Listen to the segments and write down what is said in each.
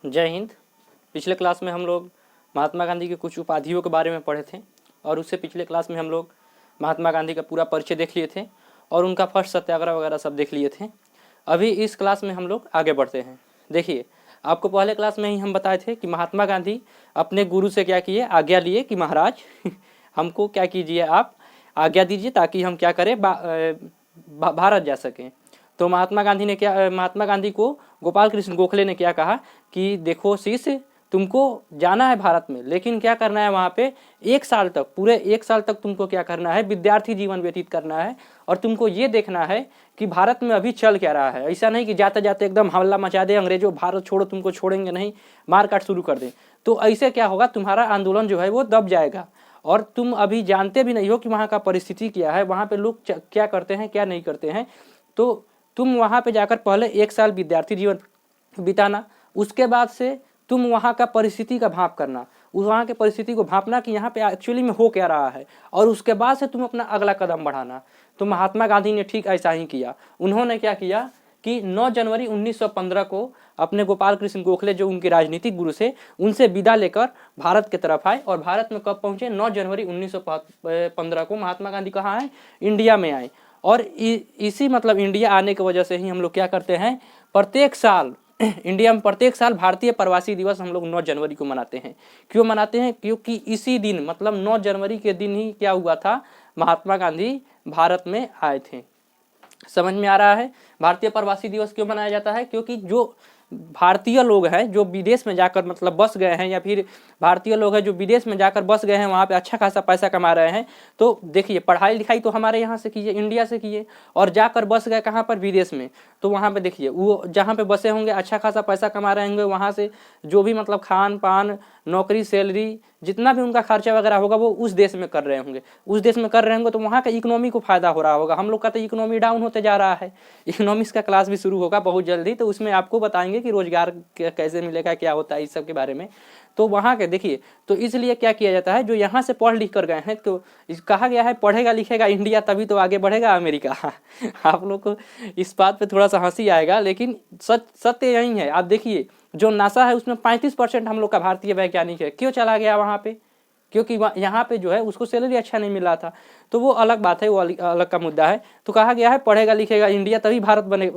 जय हिंद। पिछले क्लास में हम लोग महात्मा गांधी के कुछ उपाधियों के बारे में पढ़े थे और उससे पिछले क्लास में हम लोग महात्मा गांधी का पूरा परिचय देख लिए थे और उनका फर्स्ट सत्याग्रह वगैरह सब देख लिए थे। अभी इस क्लास में हम लोग आगे बढ़ते हैं। देखिए, आपको पहले क्लास में ही हम बताए थे कि महात्मा गांधी अपने गुरु से क्या किए, आज्ञा लिए कि महाराज हमको क्या कीजिए, आप आज्ञा दीजिए ताकि हम क्या करें, भारत जा सकें। तो महात्मा गांधी को गोपाल कृष्ण गोखले ने क्या कहा कि देखो शिष्य, तुमको जाना है भारत में, लेकिन क्या करना है, वहाँ पे 1 साल तक, पूरे 1 साल तक तुमको क्या करना है, विद्यार्थी जीवन व्यतीत करना है। और तुमको ये देखना है कि भारत में अभी चल क्या रहा है। ऐसा नहीं कि जाते जाते एकदम हमला मचा दे, अंग्रेजों भारत छोड़ो तुमको छोड़ेंगे नहीं, मार काट शुरू कर दें। तो ऐसे क्या होगा, तुम्हारा आंदोलन जो है वो दब जाएगा और तुम अभी जानते भी नहीं हो कि वहाँ का परिस्थिति क्या है, वहाँ पे लोग क्या करते हैं क्या नहीं करते हैं। तो तुम वहाँ पे जाकर पहले 1 साल विद्यार्थी जीवन बिताना, उसके बाद से तुम वहाँ का परिस्थिति का भांप करना, वहाँ के परिस्थिति को भांपना कि यहाँ पे एक्चुअली में हो क्या रहा है, और उसके बाद से तुम अपना अगला कदम बढ़ाना। तो महात्मा गांधी ने ठीक ऐसा ही किया। उन्होंने क्या किया कि 9 जनवरी 1915 को अपने गोपाल कृष्ण गोखले, जो उनके राजनीतिक गुरु से, उनसे विदा लेकर भारत की तरफ आए। और भारत में कब पहुंचे? 9 जनवरी 1915 को महात्मा गांधी कहाँ आए? इंडिया में आए। और इसी मतलब इंडिया आने की वजह से ही हम लोग क्या करते हैं, प्रत्येक साल इंडिया में प्रत्येक साल भारतीय प्रवासी दिवस हम लोग 9 जनवरी को मनाते हैं। क्यों मनाते हैं? क्योंकि इसी दिन मतलब 9 जनवरी के दिन ही क्या हुआ था, महात्मा गांधी भारत में आए थे। समझ में आ रहा है? भारतीय प्रवासी दिवस क्यों मनाया जाता है? क्योंकि जो भारतीय लोग हैं जो विदेश में जाकर मतलब बस गए हैं, या फिर भारतीय लोग हैं जो विदेश में जाकर बस गए हैं, वहाँ पे अच्छा खासा पैसा कमा रहे हैं। तो देखिए, पढ़ाई लिखाई तो हमारे यहाँ से कीजिए, इंडिया से कीजिए, और जाकर बस गए कहाँ पर? विदेश में। तो वहाँ पे देखिए, वो जहाँ पे बसे होंगे अच्छा खासा पैसा कमा रहे होंगे, वहाँ से जो भी मतलब खान पान, नौकरी, सैलरी, जितना भी उनका खर्चा वगैरह होगा वो उस देश में कर रहे होंगे, तो वहाँ का इकोनॉमी को फायदा हो रहा होगा। हम लोग का तो इकोनॉमी डाउन होते जा रहा है। इकोनॉमिक्स का क्लास भी शुरू होगा बहुत जल्दी, तो उसमें आपको बताएंगे कि रोजगार कैसे मिलेगा, क्या होता है, इस सब के बारे में। तो वहाँ के देखिए, तो इसलिए क्या किया जाता है, जो यहाँ से पढ़ लिख कर गए हैं, तो कहा गया है पढ़ेगा लिखेगा इंडिया तभी तो आगे बढ़ेगा अमेरिका। आप लोग को इस बात पे थोड़ा सा हंसी आएगा, लेकिन सत्य यही है। आप देखिए, जो नासा है उसमें 35% हम लोग का भारतीय वैज्ञानिक है। क्यों चला गया वहाँ पे? क्योंकि यहाँ पे जो है उसको सैलरी अच्छा नहीं मिल रहा था। तो वो अलग बात है, वो अलग का मुद्दा है। तो कहा गया है पढ़ेगा लिखेगा इंडिया तभी भारत बने,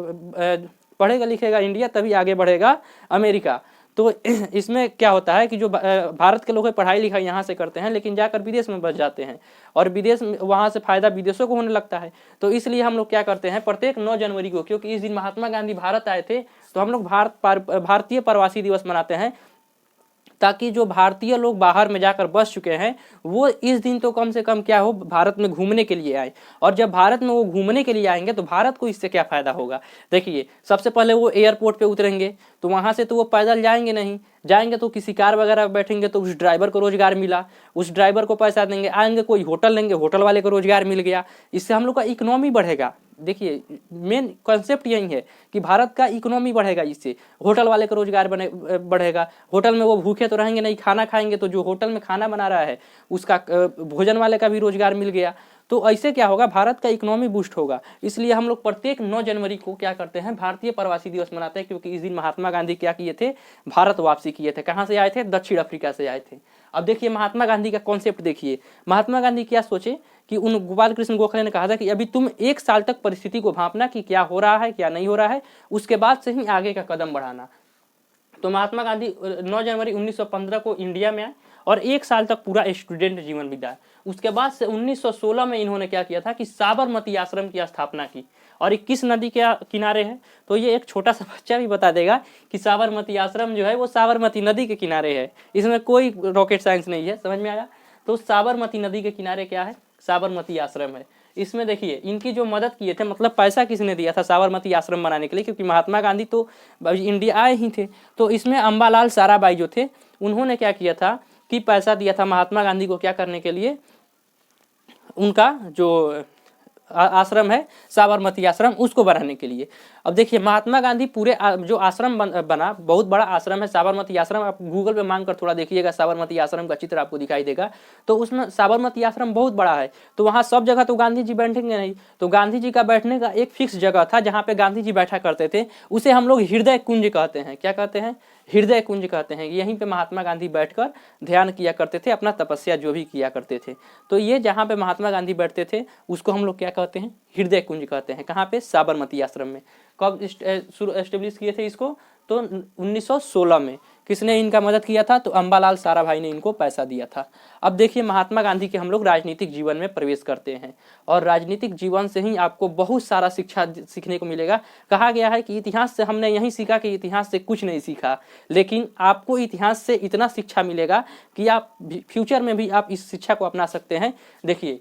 पढ़ेगा लिखेगा इंडिया तभी आगे बढ़ेगा अमेरिका। तो इसमें क्या होता है कि जो भारत के लोग पढ़ाई लिखाई यहाँ से करते हैं, लेकिन जाकर विदेश में बस जाते हैं, और विदेश में वहाँ से फायदा विदेशों को होने लगता है। तो इसलिए हम लोग क्या करते हैं, प्रत्येक 9 जनवरी को, क्योंकि इस दिन महात्मा गांधी भारत आए थे, तो हम लोग भारतीय प्रवासी दिवस मनाते हैं, ताकि जो भारतीय लोग बाहर में जाकर बस चुके हैं वो इस दिन तो कम से कम क्या हो, भारत में घूमने के लिए आए। और जब भारत में वो घूमने के लिए आएंगे तो भारत को इससे क्या फायदा होगा? देखिए, सबसे पहले वो एयरपोर्ट पे उतरेंगे, तो वहाँ से तो वो पैदल जाएंगे नहीं, जाएंगे तो किसी कार वगैरह बैठेंगे, तो उस ड्राइवर को रोजगार मिला, उस ड्राइवर को पैसा देंगे, आएंगे कोई होटल लेंगे, होटल वाले को रोजगार मिल गया, इससे हम लोग का इकोनॉमी बढ़ेगा। देखिए, मेन कॉन्सेप्ट यही है कि भारत का इकोनॉमी बढ़ेगा, इससे होटल वाले का रोजगार बढ़ेगा। होटल में वो भूखे तो रहेंगे नहीं, खाना खाएंगे, तो जो होटल में खाना बना रहा है उसका भोजन वाले का भी रोजगार मिल गया। तो ऐसे क्या होगा, भारत का इकोनॉमी बूस्ट होगा। इसलिए हम लोग प्रत्येक 9 जनवरी को क्या करते हैं, भारतीय प्रवासी दिवस मनाते हैं, क्योंकि इस दिन महात्मा गांधी क्या किए थे, भारत वापसी किए थे। कहाँ से आए थे? दक्षिण अफ्रीका से आए थे। अब देखिए, महात्मा गांधी का कॉन्सेप्ट देखिए, महात्मा गांधी क्या सोचे कि उन गोपाल कृष्ण गोखले ने कहा था कि अभी तुम 1 साल तक परिस्थिति को भांपना कि क्या हो रहा है क्या नहीं हो रहा है, उसके बाद से ही आगे का कदम बढ़ाना। तो महात्मा गांधी 9 जनवरी 1915 को इंडिया में आए और 1 साल तक पूरा स्टूडेंट जीवन बिताया। उसके बाद से 1916 में इन्होंने क्या किया था कि साबरमती आश्रम की स्थापना की। और ये किस नदी के किनारे है? तो ये एक छोटा सा बच्चा भी बता देगा कि साबरमती आश्रम जो है वो साबरमती नदी के किनारे है। इसमें कोई रॉकेट साइंस नहीं है, समझ में आया? तो साबरमती नदी के किनारे क्या है? साबरमती आश्रम है। इसमें देखिए, इनकी जो मदद किए थे, मतलब पैसा किसने दिया था साबरमती आश्रम बनाने के लिए? क्योंकि महात्मा गांधी तो इंडिया आए ही थे। तो इसमें अम्बालाल साराभाई जो थे, उन्होंने क्या किया था कि पैसा दिया था महात्मा गांधी को क्या करने के लिए, उनका जो आश्रम है साबरमती आश्रम, उसको बनाने के लिए। अब देखिए महात्मा गांधी पूरे जो आश्रम बना, बहुत बड़ा आश्रम है साबरमती आश्रम, आप गूगल पे मांग कर थोड़ा देखिएगा, साबरमती आश्रम का चित्र आपको दिखाई देगा। तो उसमें साबरमती आश्रम बहुत बड़ा है, तो वहाँ सब जगह तो गांधी जी बैठेंगे नहीं, तो गांधी जी का बैठने का एक फिक्स जगह था जहाँ पे गांधी जी बैठा करते थे, उसे हम लोग हृदय कुंज कहते हैं। क्या कहते हैं? हृदय कुंज कहते हैं। यहीं पे महात्मा गांधी बैठकर ध्यान किया करते थे, अपना तपस्या जो भी किया करते थे। तो ये जहाँ पे महात्मा गांधी बैठते थे उसको हम लोग क्या कहते हैं? हृदय कुंज कहते हैं। कहाँ पे? साबरमती आश्रम में। कब एस्टेब्लिश किए थे इसको? तो 1916 में। किसने इनका मदद किया था? तो अम्बालाल साराभाई ने इनको पैसा दिया था। अब देखिए महात्मा गांधी के हम लोग राजनीतिक जीवन में प्रवेश करते हैं, और राजनीतिक जीवन से ही आपको बहुत सारा शिक्षा सीखने को मिलेगा। कहा गया है कि इतिहास से हमने यही सीखा कि इतिहास से कुछ नहीं सीखा, लेकिन आपको इतिहास से इतना शिक्षा मिलेगा कि आप फ्यूचर में भी आप इस शिक्षा को अपना सकते हैं। देखिए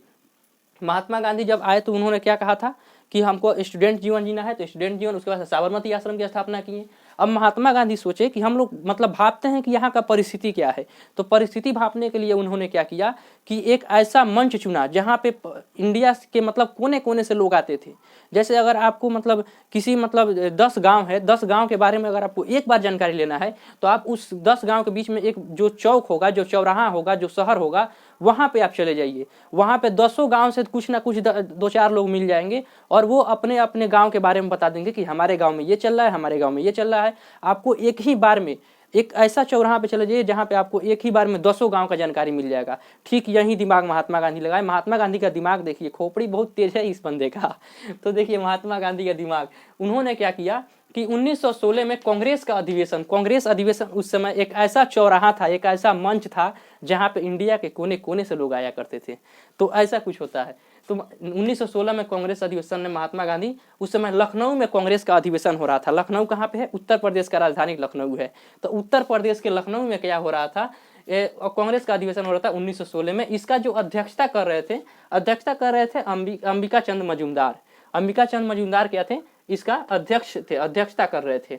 महात्मा गांधी जब आए तो उन्होंने क्या कहा था कि हमको स्टूडेंट जीवन जीना है, तो स्टूडेंट जीवन, उसके बाद साबरमती आश्रम की स्थापना किए। अब महात्मा गांधी सोचे कि हम लोग मतलब भापते हैं कि यहाँ का परिस्थिति क्या है, तो परिस्थिति भापने के लिए उन्होंने क्या किया कि एक ऐसा मंच चुना जहाँ पे इंडिया के मतलब कोने कोने से लोग आते थे। जैसे अगर आपको मतलब किसी मतलब 10 गांव है, 10 गांव के बारे में अगर आपको एक बार जानकारी लेना है, तो आप उस 10 गांव के बीच में एक जो चौक होगा, जो चौराहा होगा, जो शहर होगा, वहाँ पे आप चले जाइए। वहाँ पे 10 गांव से कुछ ना कुछ 2-4 लोग मिल जाएंगे, और वो अपने अपने गांव के बारे में बता देंगे कि हमारे गांव में ये चल रहा है, हमारे गांव में ये चल रहा है। आपको एक ही बार में एक ऐसा चौराहा पे चले जाइए जहाँ पे आपको एक ही बार में 10 गांव का जानकारी मिल जाएगा। ठीक यही दिमाग महात्मा गांधी लगाए। महात्मा गांधी का दिमाग देखिए, खोपड़ी बहुत तेज है इस बंदे का। तो देखिए महात्मा गांधी का दिमाग, उन्होंने क्या किया कि 1916 में कांग्रेस का अधिवेशन, कांग्रेस अधिवेशन उस समय एक ऐसा चौराहा था, एक ऐसा मंच था जहाँ पे इंडिया के कोने कोने से लोग आया करते थे। तो ऐसा कुछ होता है। तो 1916 में कांग्रेस अधिवेशन में महात्मा गांधी, उस समय लखनऊ में कांग्रेस का अधिवेशन हो रहा था। लखनऊ कहाँ पे है? उत्तर प्रदेश का राजधानी लखनऊ है। तो उत्तर प्रदेश के लखनऊ में क्या हो रहा था? कांग्रेस का अधिवेशन हो रहा था 1916 में। इसका जो अध्यक्षता कर रहे थे अंबिका चंद मजूमदार। अंबिका चंद मजूमदार क्या थे? इसका अध्यक्ष थे, अध्यक्षता कर रहे थे।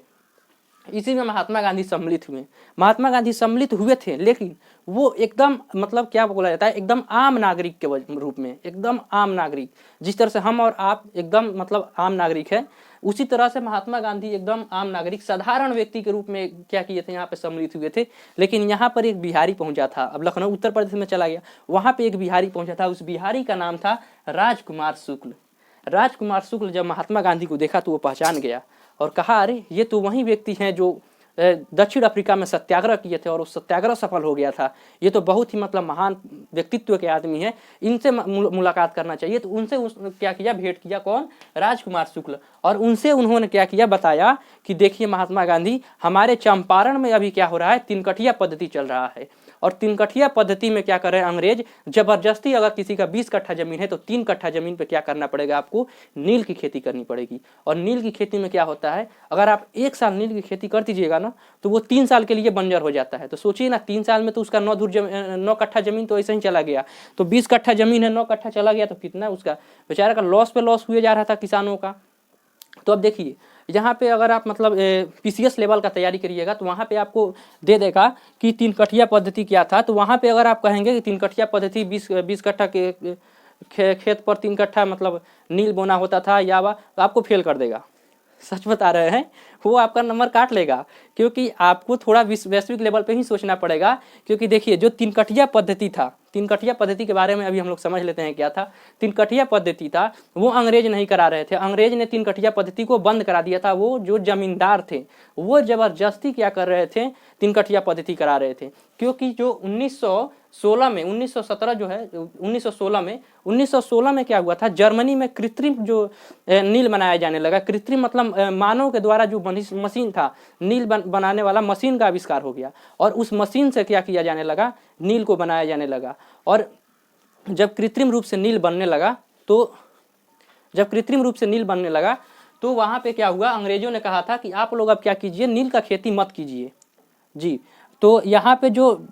इसी में महात्मा गांधी सम्मिलित हुए। महात्मा गांधी सम्मिलित हुए थे, लेकिन वो एकदम मतलब क्या बोला जाता है, एकदम आम नागरिक के रूप में, एकदम आम नागरिक। जिस तरह से हम और आप एकदम मतलब आम नागरिक है, उसी तरह से महात्मा गांधी एकदम आम नागरिक, साधारण व्यक्ति के रूप में क्या किए थे, यहाँ पे सम्मिलित हुए थे। लेकिन यहाँ पर एक बिहारी पहुंचा था। अब लखनऊ उत्तर प्रदेश में चला गया, वहाँ पे एक बिहारी पहुंचा था। उस बिहारी का नाम था राजकुमार शुक्ल। राजकुमार शुक्ल जब महात्मा गांधी को देखा तो वो पहचान गया और कहा, अरे ये तो वही व्यक्ति हैं जो दक्षिण अफ्रीका में सत्याग्रह किए थे और उस सत्याग्रह सफल हो गया था। ये तो बहुत ही मतलब महान व्यक्तित्व के आदमी हैं, इनसे मुलाकात करना चाहिए। तो उनसे क्या किया, भेंट किया। कौन? राजकुमार शुक्ल। और उनसे उन्होंने क्या किया, बताया कि देखिए महात्मा गांधी, हमारे चंपारण में अभी क्या हो रहा है, 3 कठिया पद्धति चल रहा है। और 3 कठिया पद्धति में क्या कर रहे हैं अंग्रेज, जबरदस्ती अगर किसी का 20 कट्ठा जमीन है तो 3 कट्ठा जमीन पे क्या करना पड़ेगा, आपको नील की खेती करनी पड़ेगी। और नील की खेती में क्या होता है, अगर आप 1 साल नील की खेती कर दीजिएगा ना, तो वो 3 साल के लिए बंजर हो जाता है। तो सोचिए ना, 3 साल में तो उसका 9 कट्ठा जमीन तो ऐसे ही चला गया। तो 20 कट्ठा जमीन है, 9 कट्ठा चला गया, तो कितना उसका बेचारा का लॉस पे लॉस हुए जा रहा था किसानों का। तो अब देखिए यहाँ पे अगर आप मतलब पीसीएस लेवल का तैयारी करिएगा तो वहाँ पे आपको दे देगा कि 3 कठिया पद्धति क्या था। तो वहाँ पे अगर आप कहेंगे कि 3 कठिया पद्धति 20 कट्ठा के खेत पर 3 कट्ठा मतलब नील बोना होता था या तो आपको फेल कर देगा। सच बता रहे हैं, वो आपका नंबर काट लेगा, क्योंकि आपको थोड़ा वैश्विक लेवल पे ही सोचना पड़ेगा। क्योंकि देखिए जो 3 कठिया पद्धति था, 3 कठिया पद्धति के बारे में अभी हम लोग समझ लेते हैं क्या था। 3 कठिया पद्धति था, वो अंग्रेज नहीं करा रहे थे। अंग्रेज ने 3 कठिया पद्धति को बंद करा दिया था। वो जो जमींदार थे वो जबरदस्ती क्या कर रहे थे, 3 कठिया पद्धति करा रहे थे। क्योंकि जो 1916 में 1917 जो है 1916 में क्या हुआ था, जर्मनी में कृत्रिम जो नील बनाया जाने लगा। कृत्रिम मतलब मानव के द्वारा जो मशीन था, नील बनाने वाला मशीन का आविष्कार हो गया। और उस मशीन से क्या किया जाने लगा, नील को बनाया जाने लगा। और जब कृत्रिम रूप से नील बनने लगा तो वहाँ पे क्या हुआ, अंग्रेजों ने कहा था कि आप लोग अब क्या कीजिए, नील का खेती मत कीजिए जी। तो यहाँ पे जो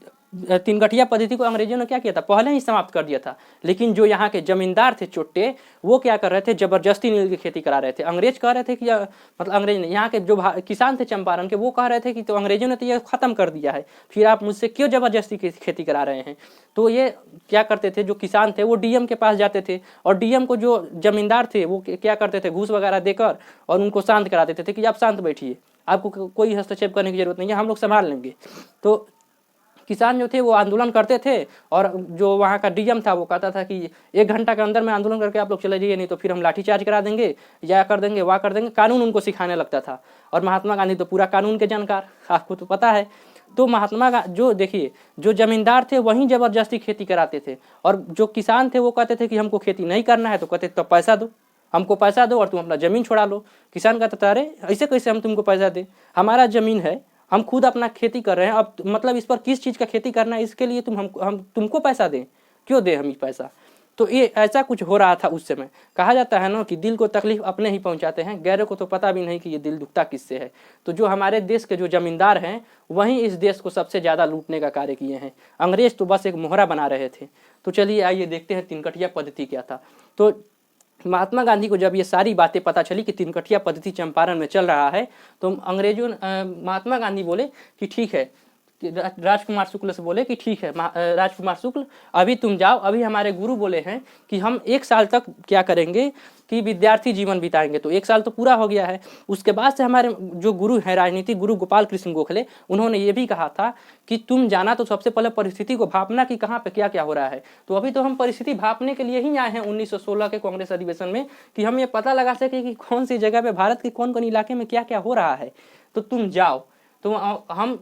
तीन गठिया पद्धति को अंग्रेजों ने क्या किया था, पहले ही समाप्त कर दिया था। लेकिन जो यहाँ के जमींदार थे चोट्टे, वो क्या कर रहे थे, जबरदस्ती नील की खेती करा रहे थे। अंग्रेज कह रहे थे कि मतलब अंग्रेज ने, यहाँ के जो किसान थे चंपारण के, वो कह रहे थे कि तो अंग्रेजों ने तो ये खत्म कर दिया है, फिर आप मुझसे क्यों जबरदस्ती खेती करा रहे हैं। तो ये क्या करते थे, जो किसान थे वो डीएम के पास जाते थे, और डीएम को जो जमींदार थे वो क्या करते थे, घूस वगैरह देकर और उनको शांत करा देते थे कि आप शांत बैठिए, आपको कोई हस्तक्षेप करने की जरूरत नहीं है, हम लोग संभाल लेंगे। तो किसान जो थे वो आंदोलन करते थे, और जो वहाँ का डीएम था वो कहता था कि 1 घंटा के अंदर में आंदोलन करके आप लोग चले जाइए, नहीं तो फिर हम लाठीचार्ज करा देंगे, या कर देंगे, वाह कर देंगे। कानून उनको सिखाने लगता था। और महात्मा गांधी तो पूरा कानून के जानकार, आपको तो पता है। तो जो देखिए, जो जमींदार थे वहीं जबरदस्ती खेती कराते थे, और जो किसान थे वो कहते थे कि हमको खेती नहीं करना है, तो कहते तो पैसा दो, हमको पैसा दो और तुम अपना ज़मीन छोड़ा लो। किसान कहता था अरे ऐसे कैसे हम तुमको पैसा दें, हमारा ज़मीन है, हम खुद अपना खेती कर रहे हैं, अब मतलब इस पर किस चीज़ का खेती करना है, इसके लिए हम तुमको पैसा दें, क्यों दें हम पैसा। तो ये ऐसा कुछ हो रहा था उस समय। कहा जाता है ना कि दिल को तकलीफ अपने ही पहुंचाते हैं, गैरों को तो पता भी नहीं कि ये दिल दुखता किससे है। तो जो हमारे देश के जो जमींदार हैं वहीं इस देश को सबसे ज़्यादा लूटने का कार्य किए हैं। अंग्रेज तो बस एक मोहरा बना रहे थे। तो चलिए आइए देखते हैं तिनकटिया पद्धति क्या था। तो महात्मा गांधी को जब ये सारी बातें पता चली कि तिनकटिया पद्धति चंपारण में चल रहा है, तो अंग्रेजों महात्मा गांधी बोले कि ठीक है, राजकुमार शुक्ल से बोले कि ठीक है राजकुमार शुक्ल, अभी तुम जाओ, अभी हमारे गुरु बोले हैं कि हम 1 साल तक क्या करेंगे कि विद्यार्थी जीवन बिताएंगे। तो 1 साल तो पूरा हो गया है। उसके बाद से हमारे जो गुरु हैं, राजनीतिक गुरु गोपाल कृष्ण गोखले, उन्होंने ये भी कहा था कि तुम जाना तो सबसे पहले परिस्थिति को भापना कि कहाँ पे क्या क्या हो रहा है। तो अभी तो हम परिस्थिति भापने के लिए ही आए हैं 1916 के कांग्रेस अधिवेशन में, कि हम ये पता लगा सके कि कौन सी जगह पे भारत के कौन कौन इलाके में क्या क्या हो रहा है। तो तुम जाओ, तो हम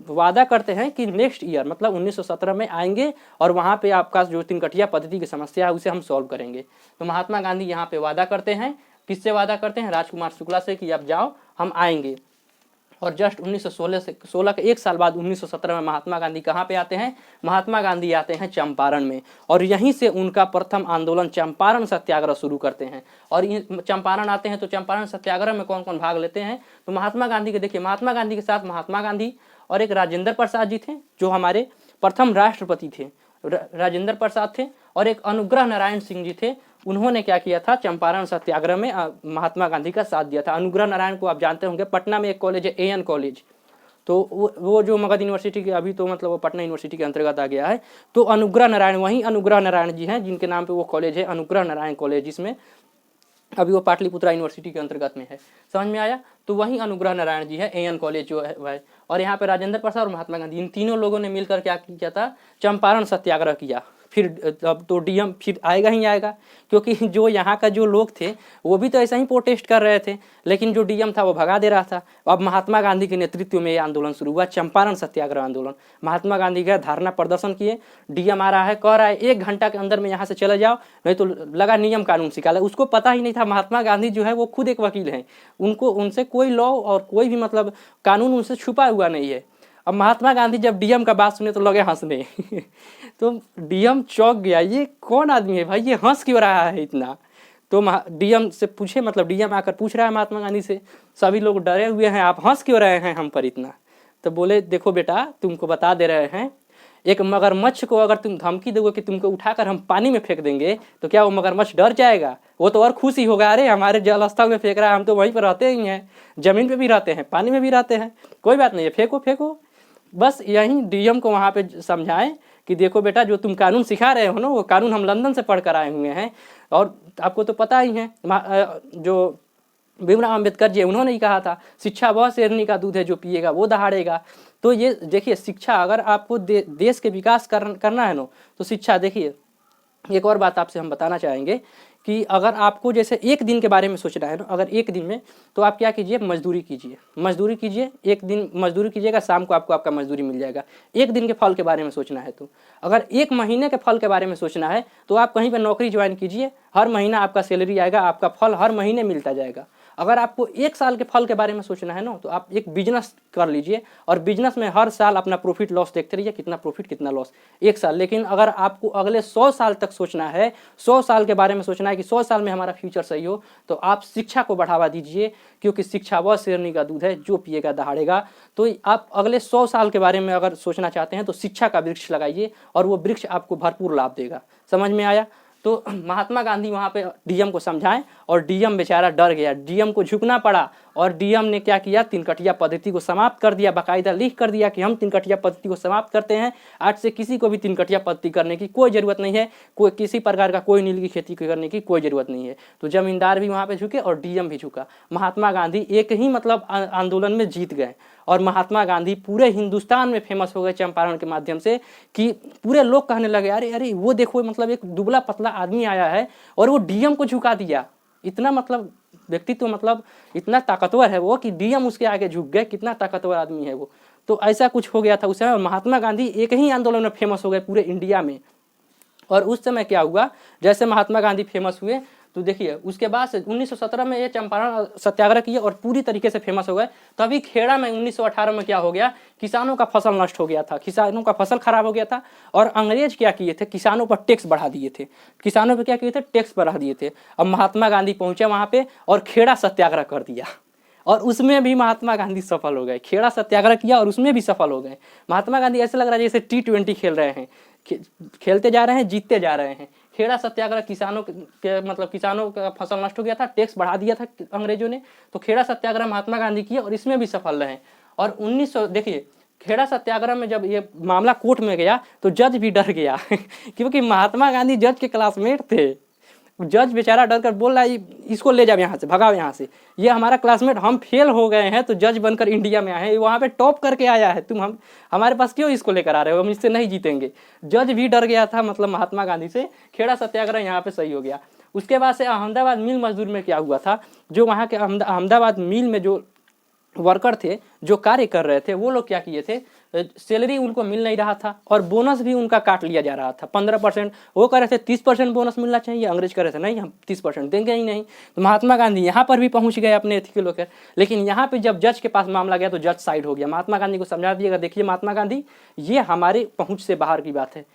वादा करते हैं कि नेक्स्ट ईयर मतलब 1917 में आएंगे और वहाँ पे आपका जो तिनकटिया पद्धति की समस्या है उसे हम सॉल्व करेंगे। तो महात्मा गांधी यहाँ पे वादा करते हैं, किससे वादा करते हैं, राजकुमार शुक्ला से, कि आप जाओ हम आएंगे। और जस्ट 1916 के 1 साल बाद 1917 में महात्मा गांधी कहाँ पे आते हैं, महात्मा गांधी आते हैं चंपारण में, और यहीं से उनका प्रथम आंदोलन चंपारण सत्याग्रह शुरू करते हैं। और चंपारण आते हैं तो चंपारण सत्याग्रह में कौन कौन भाग लेते हैं, तो महात्मा गांधी के देखिए, महात्मा गांधी के साथ महात्मा गांधी और एक राजेंद्र प्रसाद जी थे, जो हमारे प्रथम राष्ट्रपति थे, राजेंद्र प्रसाद थे, और एक अनुग्रह नारायण सिंह जी थे। उन्होंने क्या किया था, चंपारण सत्याग्रह में महात्मा गांधी का साथ दिया था। अनुग्रह नारायण को आप जानते होंगे, पटना में एक कॉलेज है AN कॉलेज, तो वो जो मगध यूनिवर्सिटी के अभी तो मतलब वो पटना यूनिवर्सिटी के अंतर्गत आ गया है। तो अनुग्रह नारायण, वहीं अनुग्रह नारायण जी हैं जिनके नाम पे वो कॉलेज है, अनुग्रह नारायण कॉलेज, जिसमें अभी वो पाटलिपुत्रा यूनिवर्सिटी के अंतर्गत में है। समझ में आया। तो वहीं अनुग्रह नारायण जी है, AN कॉलेज जो है। और यहाँ पे राजेंद्र प्रसाद और महात्मा गांधी, इन तीनों लोगों ने मिलकर क्या किया था, चंपारण सत्याग्रह किया। फिर अब तो डीएम फिर आएगा ही आएगा, क्योंकि जो यहाँ का जो लोग थे वो भी तो ऐसा ही प्रोटेस्ट कर रहे थे, लेकिन जो डीएम था वो भगा दे रहा था। अब महात्मा गांधी के नेतृत्व में ये आंदोलन शुरू हुआ, चंपारण सत्याग्रह आंदोलन। महात्मा गांधी गए, धरना प्रदर्शन किए, डीएम आ रहा है, कह रहा है 1 घंटा के अंदर में यहाँ से चले जाओ, नहीं तो लगा नियम कानून सिखा। उसको पता ही नहीं था, महात्मा गांधी जो है वो खुद एक वकील हैं, उनको उनसे कोई लॉ और कोई भी मतलब कानून उनसे छुपा हुआ नहीं है। अब महात्मा गांधी जब डीएम का बात सुने तो लगे हंसने तो डीएम चौंक गया, ये कौन आदमी है भाई, ये हंस क्यों रहा है इतना। तो डीएम से पूछे, मतलब डीएम आकर पूछ रहा है महात्मा गांधी से, सभी लोग डरे हुए हैं, आप हंस क्यों रहे हैं हम पर इतना। तो बोले देखो बेटा, तुमको बता दे रहे हैं, एक मगरमच्छ को अगर तुम धमकी दोगे कि तुमको उठाकर हम पानी में फेंक देंगे, तो क्या वो मगरमच्छ डर जाएगा? वो तो और खुशी होगा, अरे हमारे जल स्थल में फेंक रहा है, हम तो वहीं पर रहते ही हैं, जमीन पे भी रहते हैं, पानी में भी रहते हैं, कोई बात नहीं है, फेंको फेंको। बस यहीं डीएम को वहाँ पे समझाएं कि देखो बेटा, जो तुम कानून सिखा रहे हो ना, वो कानून हम लंदन से पढ़ कर आए हुए हैं, और आपको तो पता ही है जो भीमराव अम्बेडकर जी, उन्होंने ही कहा था, शिक्षा वह शेरनी का दूध है, जो पिएगा वो दहाड़ेगा। तो ये देखिए, शिक्षा अगर आपको देश के विकास करना है ना, तो शिक्षा। देखिए एक और बात आपसे हम बताना चाहेंगे कि अगर आपको जैसे 1 दिन के बारे में सोचना है ना, अगर 1 दिन में, तो आप क्या कीजिए, मजदूरी कीजिए, 1 दिन मजदूरी कीजिएगा, शाम को आपको आपका मजदूरी मिल जाएगा। 1 दिन के फल के बारे में सोचना है। तो अगर 1 महीने के फल के बारे में सोचना है, तो आप कहीं पर नौकरी ज्वाइन कीजिए, हर महीना आपका सैलरी आएगा, आपका फल हर महीने मिलता जाएगा। अगर आपको 1 साल के फल के बारे में सोचना है ना, तो आप एक बिजनेस कर लीजिए और बिजनेस में हर साल अपना प्रॉफिट लॉस देखते रहिए, कितना प्रॉफिट कितना लॉस 1 साल। लेकिन अगर आपको अगले 100 साल तक सोचना है, 100 साल के बारे में सोचना है कि 100 साल में हमारा फ्यूचर सही हो, तो आप शिक्षा को बढ़ावा दीजिए, क्योंकि शिक्षा वह शेरनी का दूध है जो पिएगा दहाड़ेगा। तो आप अगले 100 साल के बारे में अगर सोचना चाहते हैं तो शिक्षा का वृक्ष लगाइए और वो वृक्ष आपको भरपूर लाभ देगा। समझ में आया? तो महात्मा गांधी वहाँ पे डीएम को समझाएं और डीएम बेचारा डर गया, डीएम को झुकना पड़ा और डीएम ने क्या किया, तिनकटिया पद्धति को समाप्त कर दिया, बाकायदा लिख कर दिया कि हम तिनकटिया पद्धति को समाप्त करते हैं, आज से किसी को भी तिनकटिया पद्धति करने की कोई ज़रूरत नहीं है, कोई किसी प्रकार का कोई नील की खेती करने की कोई ज़रूरत नहीं है। तो जमींदार भी वहाँ पे झुके और डीएम भी झुका। महात्मा गांधी एक ही मतलब आंदोलन में जीत गए और महात्मा गांधी पूरे हिंदुस्तान में फेमस हो गए चंपारण के माध्यम से, कि पूरे लोग कहने लगे अरे अरे वो देखो, मतलब एक दुबला पतला आदमी आया है और वो डीएम को झुका दिया। इतना मतलब व्यक्तित्व, मतलब इतना ताकतवर है वो कि डीएम उसके आगे झुक गए, कितना ताकतवर आदमी है वो। तो ऐसा कुछ हो गया था उस समय। महात्मा गांधी एक ही आंदोलन में फेमस हो गए पूरे इंडिया में। और उस समय क्या हुआ, जैसे महात्मा गांधी फेमस हुए तो देखिए उसके बाद से 1917 में ये चंपारण सत्याग्रह किए और पूरी तरीके से फेमस हो गए। तभी खेड़ा में 1918 में क्या हो गया, किसानों का फसल नष्ट हो गया था, किसानों का फसल खराब हो गया था और अंग्रेज क्या किए थे, किसानों पर टैक्स बढ़ा दिए थे, किसानों पर क्या किए थे, टैक्स बढ़ा दिए थे। अब महात्मा गांधी पहुंचे वहां पे और खेड़ा सत्याग्रह कर दिया और उसमें भी महात्मा गांधी सफल हो गए। खेड़ा सत्याग्रह किया और उसमें भी सफल हो गए। महात्मा गांधी ऐसा लग रहा है जैसे T20 खेल रहे हैं, खेलते जा रहे हैं, जीतते जा रहे हैं। खेड़ा सत्याग्रह किसानों के मतलब किसानों का फसल नष्ट हो गया था, टैक्स बढ़ा दिया था अंग्रेजों ने, तो खेड़ा सत्याग्रह महात्मा गांधी किए और इसमें भी सफल रहे। और 1900 देखिए खेड़ा सत्याग्रह में जब ये मामला कोर्ट में गया तो जज भी डर गया क्योंकि महात्मा गांधी जज के क्लासमेट थे। जज बेचारा डर कर बोल रहा है इसको ले जाओ यहाँ से, भगाओ यहाँ से, ये हमारा क्लासमेट, हम फेल हो गए हैं तो जज बनकर इंडिया में आए हैं, वहाँ पे टॉप करके आया है, तुम हम हमारे पास क्यों इसको लेकर आ रहे हो, हम इससे नहीं जीतेंगे। जज भी डर गया था मतलब महात्मा गांधी से। खेड़ा सत्याग्रह यहाँ पे सही हो गया। उसके बाद से अहमदाबाद मिल मजदूर में क्या हुआ था, जो वहाँ के अहमदाबाद मिल में जो वर्कर थे, जो कार्य कर रहे थे, वो लोग क्या किए थे, सैलरी उनको मिल नहीं रहा था और बोनस भी उनका काट लिया जा रहा था 15%। वो कह रहे थे 30% बोनस मिलना चाहिए, अंग्रेज कह रहे थे नहीं हम 30% देंगे ही नहीं। तो महात्मा गांधी यहाँ पर भी पहुँच गए अपने एथिकल होकर। लेकिन यहाँ पे जब जज के पास मामला गया तो जज साइड हो गया। महात्मा गांधी को समझा दिएगा, देखिए महात्मा गांधी ये हमारे पहुँच से बाहर की बात है,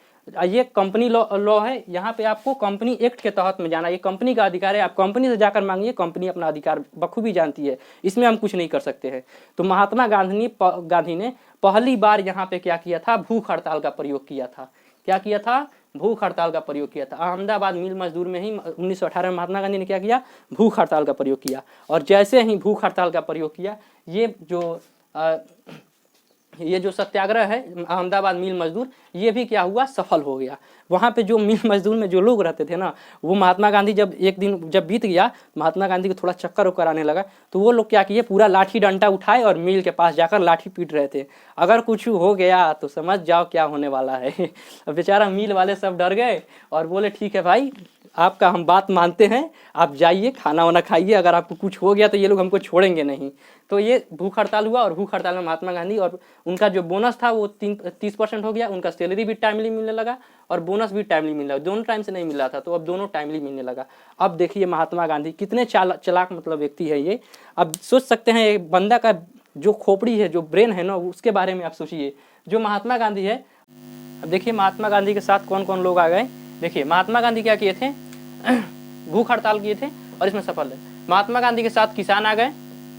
ये कंपनी लॉ है, यहाँ पे आपको कंपनी एक्ट के तहत में जाना, ये कंपनी का अधिकार है, आप कंपनी से जाकर मांगिए, कंपनी अपना अधिकार बखूबी जानती है, इसमें हम कुछ नहीं कर सकते हैं। तो महात्मा गांधी ने पहली बार यहाँ पे क्या किया था, भूख हड़ताल का प्रयोग किया था। क्या किया था, भूख हड़ताल का प्रयोग किया था। अहमदाबाद मिल मजदूर में ही 1918 में महात्मा गांधी ने क्या किया, भूख हड़ताल का प्रयोग किया। और जैसे ही भूख हड़ताल का प्रयोग किया, ये जो सत्याग्रह है अहमदाबाद मिल मजदूर, ये भी क्या हुआ, सफल हो गया। वहाँ पे जो मिल मजदूर में जो लोग रहते थे ना, वो महात्मा गांधी जब एक दिन जब बीत गया, महात्मा गांधी को थोड़ा चक्कर वक्कर आने लगा, तो वो लोग क्या किए, पूरा लाठी डंडा उठाए और मिल के पास जाकर लाठी पीट रहे थे। अगर कुछ हो गया तो समझ जाओ क्या होने वाला है। बेचारा मिल वाले सब डर गए और बोले ठीक है भाई, आपका हम बात मानते हैं, आप जाइए खाना वाना खाइए, अगर आपको कुछ हो गया तो ये लोग हमको छोड़ेंगे नहीं। तो ये भूख हड़ताल हुआ और भूख हड़ताल में महात्मा गांधी और उनका जो बोनस था वो 30% हो गया, उनका सैलरी भी टाइमली मिलने लगा और बोनस भी टाइमली मिलने लगा। दोनों टाइम से नहीं मिल रहा था तो अब दोनों टाइमली मिलने लगा। अब देखिए महात्मा गांधी कितने चलाक मतलब व्यक्ति है ये। अब सोच सकते हैं एक बंदा का जो खोपड़ी है, जो ब्रेन है ना, उसके बारे में आप सोचिए। जो महात्मा गांधी है, अब देखिए महात्मा गांधी के साथ कौन कौन लोग आ गए। देखिए महात्मा गांधी क्या किए थे, भूख हड़ताल किए थे और इसमें सफल है। महात्मा गांधी के साथ किसान आ गए,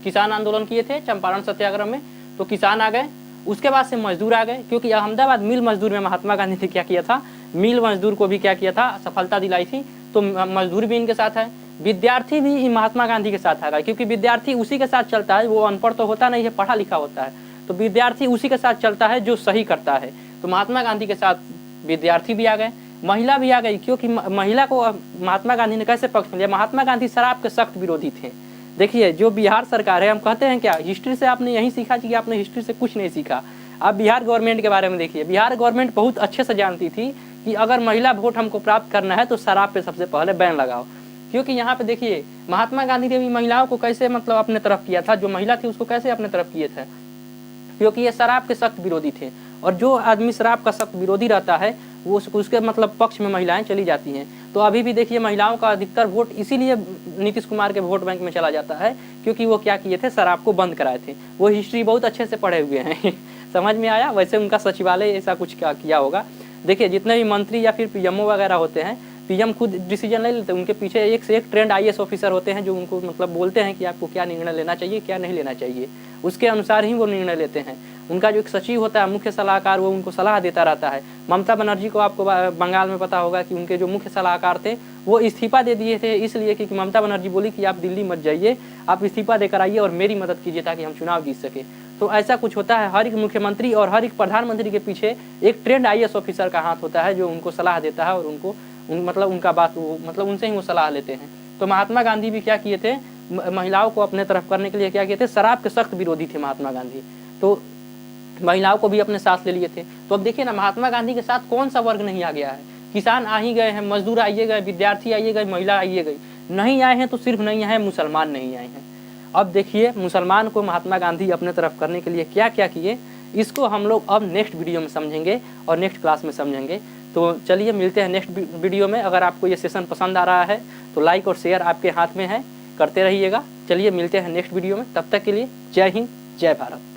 किसान आंदोलन किए थे चंपारण सत्याग्रह में, तो किसान आ गए। उसके बाद से मजदूर आ गए, क्योंकि अहमदाबाद मिल मजदूर में महात्मा गांधी ने क्या किया था, मिल मजदूर को भी क्या किया था, सफलता दिलाई थी। तो मजदूर भी इनके साथ है। विद्यार्थी भी महात्मा गांधी के साथ आ गए, क्योंकि विद्यार्थी उसी के साथ चलता है, वो अनपढ़ तो होता नहीं है, पढ़ा लिखा होता है, तो विद्यार्थी उसी के साथ चलता है जो सही करता है। तो महात्मा गांधी के साथ विद्यार्थी भी आ गए, महिला भी आ गई, क्योंकि महिला को महात्मा गांधी ने कैसे पक्ष में लिया। महात्मा गांधी शराब के सख्त विरोधी थे। देखिए जो बिहार सरकार है, हम कहते हैं क्या हिस्ट्री से आपने यही सीखा कि आपने हिस्ट्री से कुछ नहीं सीखा। आप बिहार गवर्नमेंट के बारे में देखिए, बिहार गवर्नमेंट बहुत अच्छे से जानती थी कि अगर महिला वोट हमको प्राप्त करना है तो शराब पे सबसे पहले बैन लगाओ। क्योंकि यहाँ पे देखिए महात्मा गांधी ने भी महिलाओं को कैसे मतलब अपने तरफ किया था, जो महिला थी उसको कैसे अपने तरफ किए थे, क्योंकि ये शराब के सख्त विरोधी थे। और जो आदमी शराब का सख्त विरोधी रहता है वो उसके मतलब पक्ष में महिलाएं चली जाती हैं। तो अभी भी देखिए महिलाओं का अधिकतर वोट इसीलिए नीतीश कुमार के वोट बैंक में चला जाता है, क्योंकि वो क्या किए थे, शराब को बंद कराए थे। वो हिस्ट्री बहुत अच्छे से पढ़े हुए हैं समझ में आया। वैसे उनका सचिवालय ऐसा कुछ क्या किया होगा। देखिए जितने भी मंत्री या फिर पीएमओ वगैरह होते हैं, पीएम खुद डिसीजन नहीं लेते, उनके पीछे एक से एक ट्रेंड आईएएस ऑफिसर होते हैं जो उनको मतलब बोलते हैं कि आपको क्या निर्णय लेना चाहिए, क्या नहीं लेना चाहिए, उसके अनुसार ही वो निर्णय लेते हैं। उनका जो एक सचिव होता है, मुख्य सलाहकार, वो उनको सलाह देता रहता है। ममता बनर्जी को आपको बंगाल में पता होगा कि उनके जो मुख्य सलाहकार थे वो इस्तीफा दे दिए थे, इसलिए कि ममता बनर्जी बोली कि आप दिल्ली मत जाइए, आप इस्तीफा देकर आइए और मेरी मदद कीजिए ताकि हम चुनाव जीत सके। तो ऐसा कुछ होता है, हर एक मुख्यमंत्री और हर एक प्रधानमंत्री के पीछे एक ट्रेंड आईएएस ऑफिसर का हाथ होता है जो उनको सलाह देता है और उनको मतलब उनका बात मतलब उनसे ही वो सलाह लेते हैं। तो महात्मा गांधी भी क्या किए थे, महिलाओं को अपने तरफ करने के लिए क्या किए थे, शराब के सख्त विरोधी थे महात्मा गांधी, तो महिलाओं को भी अपने साथ ले लिए थे। तो अब देखिए ना, महात्मा गांधी के साथ कौन सा वर्ग नहीं आ गया है। किसान आ ही गए हैं, मजदूर आइए गए, विद्यार्थी आइए गए, महिला आइए गई, नहीं आए हैं तो सिर्फ नहीं आए मुसलमान नहीं आए हैं। अब देखिए मुसलमान को महात्मा गांधी अपने तरफ करने के लिए क्या क्या किए, इसको हम लोग अब नेक्स्ट वीडियो में समझेंगे और नेक्स्ट क्लास में समझेंगे। तो चलिए मिलते हैं नेक्स्ट वीडियो में। अगर आपको ये सेशन पसंद आ रहा है तो लाइक और शेयर आपके हाथ में है, करते रहिएगा। चलिए मिलते हैं नेक्स्ट वीडियो में, तब तक के लिए जय हिंद, जय भारत।